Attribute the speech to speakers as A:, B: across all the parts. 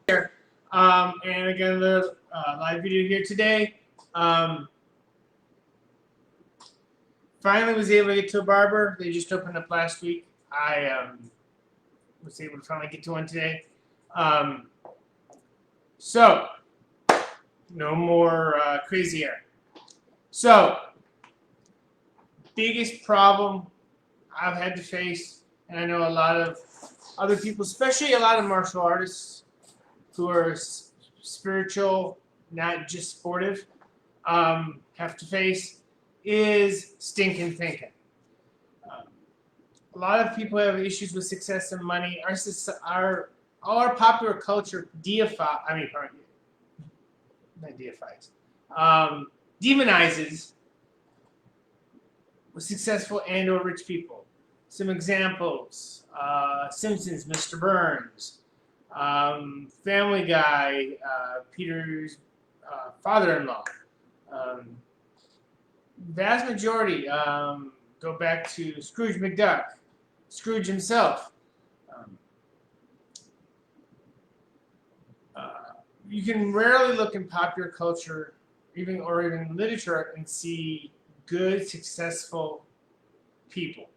A: Here. And again, the live video here today. Um, Finally was able to get to a barber. They just opened up last week. I was able to finally get to one today. Um, so, no more crazy hair. So, biggest problem I've had to face, and I know a lot of other people, especially a lot of martial artists who are spiritual, not just sportive, have to face is stinking thinking. Um, a lot of people have issues with success and money. All our popular culture not deifies, demonizes successful and or rich people. Some examples: Simpsons, Mr. Burns, Family Guy, Peter's father-in-law. Um, Vast majority go back to Scrooge McDuck, Scrooge himself. Um, you can rarely look in popular culture, even literature, and see good, successful people.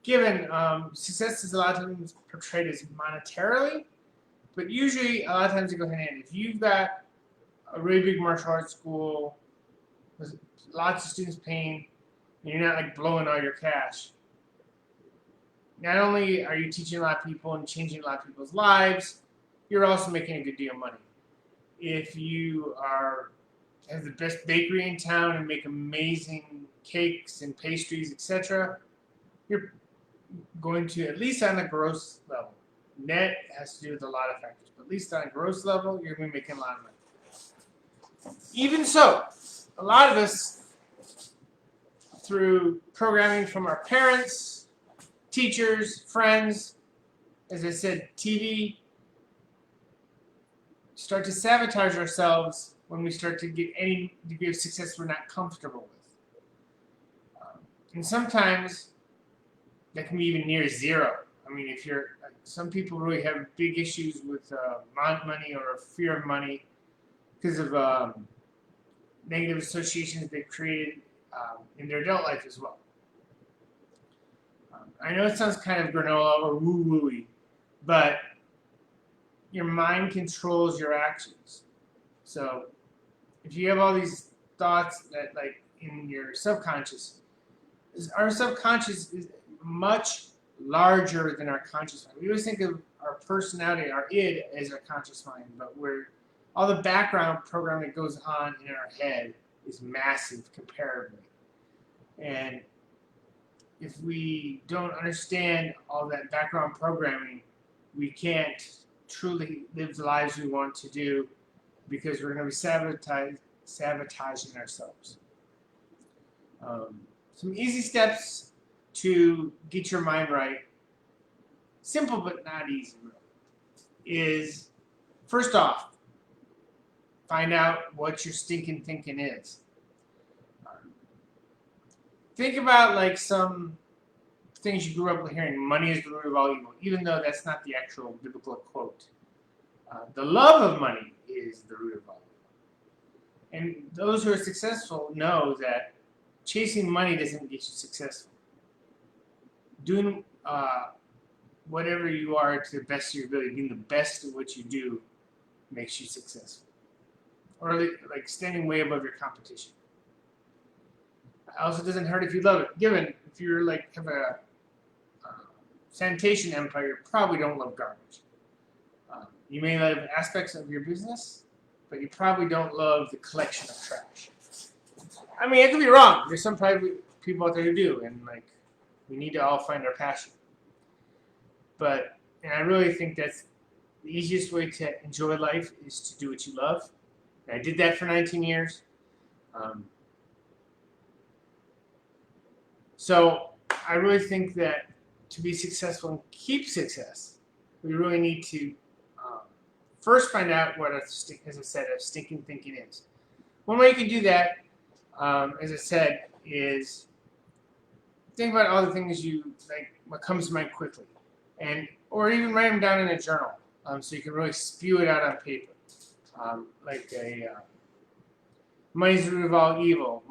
A: Given success is a lot of times portrayed as monetarily, but usually a lot of times it goes hand in hand. If you've got a really big martial arts school with lots of students paying, and you're not like blowing all your cash, not only are you teaching a lot of people and changing a lot of people's lives, you're also making a good deal of money. If you have the best bakery in town and make amazing cakes and pastries, etc., you're going to, at least on a gross level, net has to do with a lot of factors, but at least on a gross level, you're going to be making a lot of money. Even so, a lot of us, through programming from our parents, teachers, friends, as I said, TV, start to sabotage ourselves when we start to get any degree of success we're not comfortable with. And sometimes that can be even near zero. I mean, some people really have big issues with money or fear of money because of negative associations they've created in their adult life as well. I know it sounds kind of granola or woo-wooey, but your mind controls your actions. So if you have all these thoughts that, like, in your subconscious, our subconscious is much larger than our conscious mind. We always think of our personality, our id, as our conscious mind, but all the background programming that goes on in our head is massive comparatively. And if we don't understand all that background programming, we can't truly live the lives we want to do because we're going to be sabotaging ourselves. Some easy steps to get your mind right, simple but not easy, is first off, find out what your stinking thinking is. Think about like some things you grew up with hearing: money is the root of all evil, even though that's not the actual biblical quote. The love of money is the root of all evil. And those who are successful know that chasing money doesn't get you successful. Doing whatever you are to the best of your ability, being the best at what you do, makes you successful. Or like standing way above your competition. It also doesn't hurt if you love it. Given if you're like have a sanitation empire, you probably don't love garbage. You may love aspects of your business, but you probably don't love the collection of trash. I mean, I could be wrong. There's some private people out there who do, and like we need to all find our passion. But I really think that's the easiest way to enjoy life is to do what you love. And I did that for 19 years. So I really think that to be successful and keep success, we really need to first find out what, as I said, a stinking thinking is. One way you can do that, as I said, is think about all the things you like, what comes to mind quickly, or even write them down in a journal. so you can really spew it out on paper. Money's the root of all evil.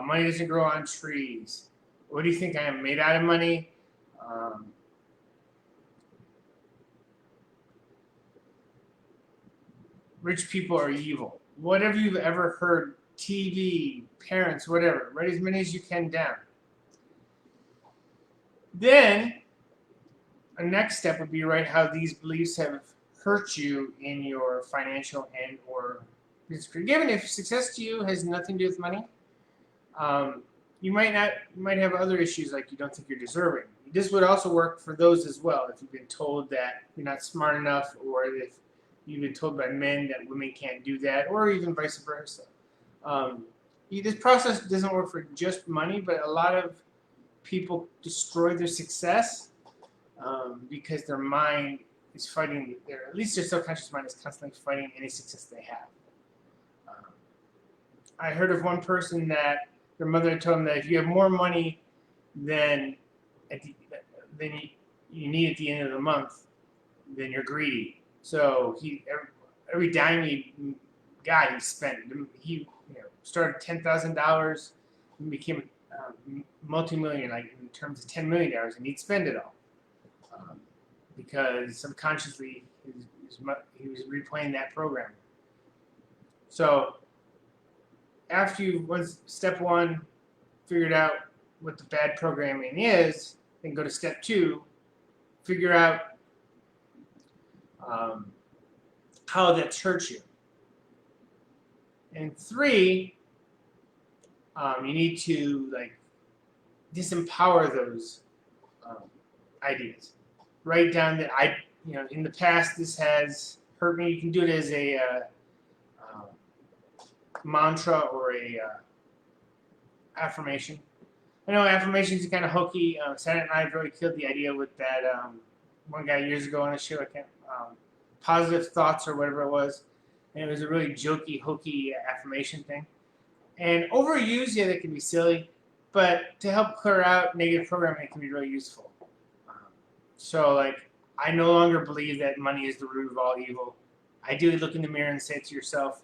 A: Money doesn't grow on trees. What do you think I am, made out of money? Um, Rich people are evil. Whatever you've ever heard, TV, parents, whatever, write as many as you can down. Then, a next step would be write how these beliefs have hurt you in your financial and or business career. Given if success to you has nothing to do with money, you might have other issues like you don't think you're deserving. This would also work for those as well. If you've been told that you're not smart enough, or if you've been told by men that women can't do that, or even vice versa. This process doesn't work for just money, but a lot of people destroy their success because their mind is fighting, at least their subconscious mind is constantly fighting any success they have. I heard of one person that their mother had told them that if you have more money than you need at the end of the month, then you're greedy. So every dime he got, he spent. He started $10,000 and became multi-million, like in terms of $10 million, and he'd spend it all because subconsciously he was replaying that program. So after you step one, figured out what the bad programming is, then go to step two, figure out how that's hurt you. And three, you need to disempower those ideas. Write down that in the past this has hurt me. You can do it as a mantra or a affirmation. I know affirmations are kind of hokey. Saturday Night Live really killed the idea with that one guy years ago on a show. I can't positive thoughts or whatever it was, and it was a really jokey, hokey affirmation thing. And overused, yeah, that can be silly, but to help clear out negative programming, it can be really useful. I no longer believe that money is the root of all evil. Ideally, look in the mirror and say it to yourself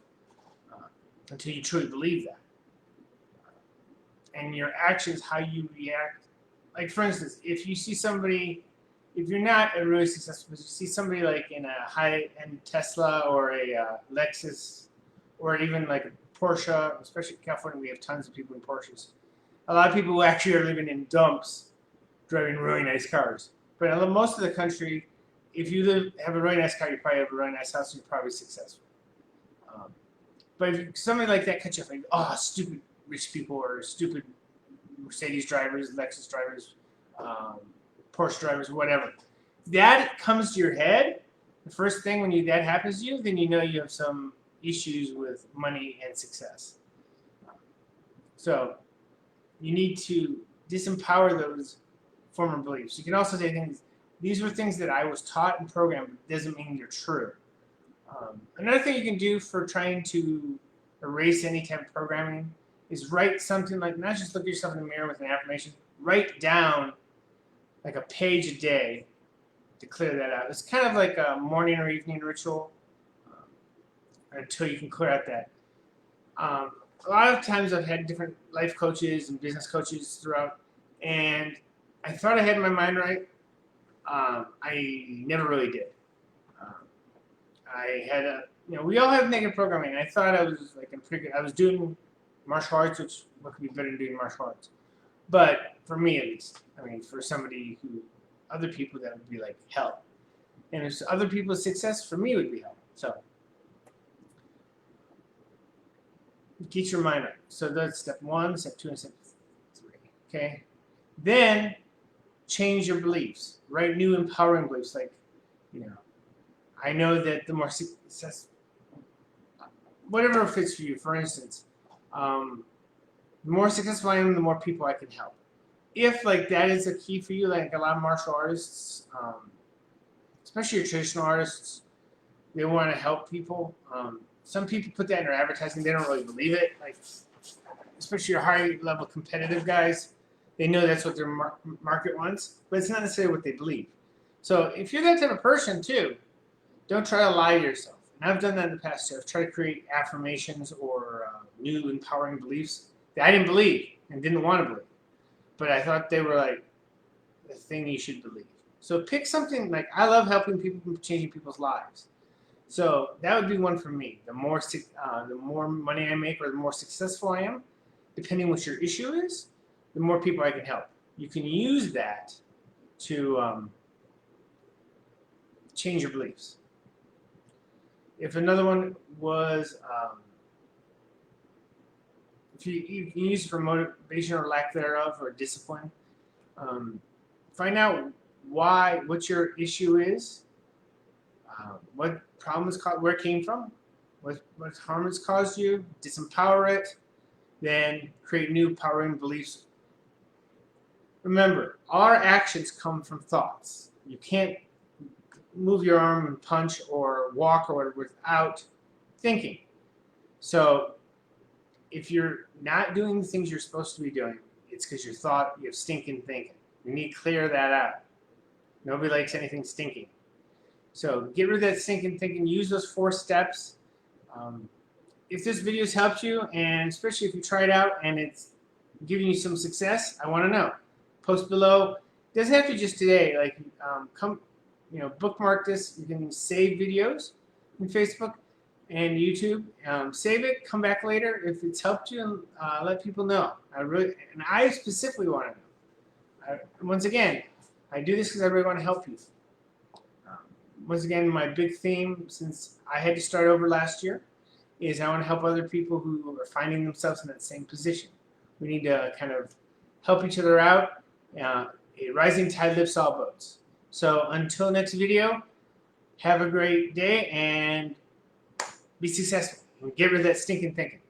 A: until you truly believe that. And your actions, how you react. Like, for instance, if you see somebody, if you're not a really successful business, you see somebody like in a high-end Tesla or a Lexus or even like a Porsche, especially in California, we have tons of people in Porsches. A lot of people who actually are living in dumps, driving really nice cars. But in most of the country, if you have a really nice car, you probably have a really nice house, and you're probably successful. But if somebody like that catch you up, like, oh, stupid rich people or stupid Mercedes drivers, Lexus drivers, Porsche drivers, whatever. If that comes to your head, the first thing when that happens to you, then you know you have some issues with money and success. So you need to disempower those former beliefs. You can also say things, these were things that I was taught and programmed, but doesn't mean they're true. Another thing you can do for trying to erase any type of programming is write something like, not just look at yourself in the mirror with an affirmation, write down like a page a day to clear that out. It's kind of like a morning or evening ritual until you can clear out that. A lot of times I've had different life coaches and business coaches throughout, and I thought I had my mind right. I never really did. I had we all have negative programming. I thought I was I was doing martial arts, which what could be better than doing martial arts? But for me at least, I mean, for somebody other people that would be like hell. And if other people's success, for me would be hell. So get your mind right. So that's step one, step two, and step three. Okay? Then change your beliefs. Write new empowering beliefs like, I know that the more success, whatever fits for you. For instance, the more successful I am, the more people I can help. If that is a key for you, like a lot of martial artists, especially your traditional artists, they want to help people. Some people put that in their advertising. They don't really believe it. Like, especially your high-level competitive guys, they know that's what their market wants, but it's not necessarily what they believe. So if you're that type of person too, Don't try to lie to yourself. And I've done that in the past too. I've tried to create affirmations or new empowering beliefs that I didn't believe and didn't want to believe. But I thought they were like the thing you should believe. So pick something like, I love helping people, changing people's lives. So that would be one for me. The more money I make or the more successful I am, depending what your issue is, the more people I can help. You can use that to change your beliefs. If another one was, if you can use it for motivation or lack thereof, or discipline, find out what your issue is, what problem is caused, where it came from, what harm it's caused you, disempower it, then create new empowering beliefs. Remember, our actions come from thoughts. You can't move your arm and punch or walk or whatever without thinking. So if you're not doing the things you're supposed to be doing, it's because you have stinking thinking. You need to clear that out. Nobody likes anything stinking. So get rid of that stinking thinking. Use those 4 steps. If this video has helped you, and especially if you try it out and it's giving you some success, I want to know. Post below. It doesn't have to be just today. Like, bookmark this. You can save videos in Facebook and YouTube. Save it. Come back later if it's helped you, and let people know. I specifically want to know. Once again, I do this because I really want to help you. Once again, my big theme, since I had to start over last year, is I want to help other people who are finding themselves in that same position. We need to kind of help each other out. A rising tide lifts all boats. So until next video, have a great day and be successful. And get rid of that stinking thinking.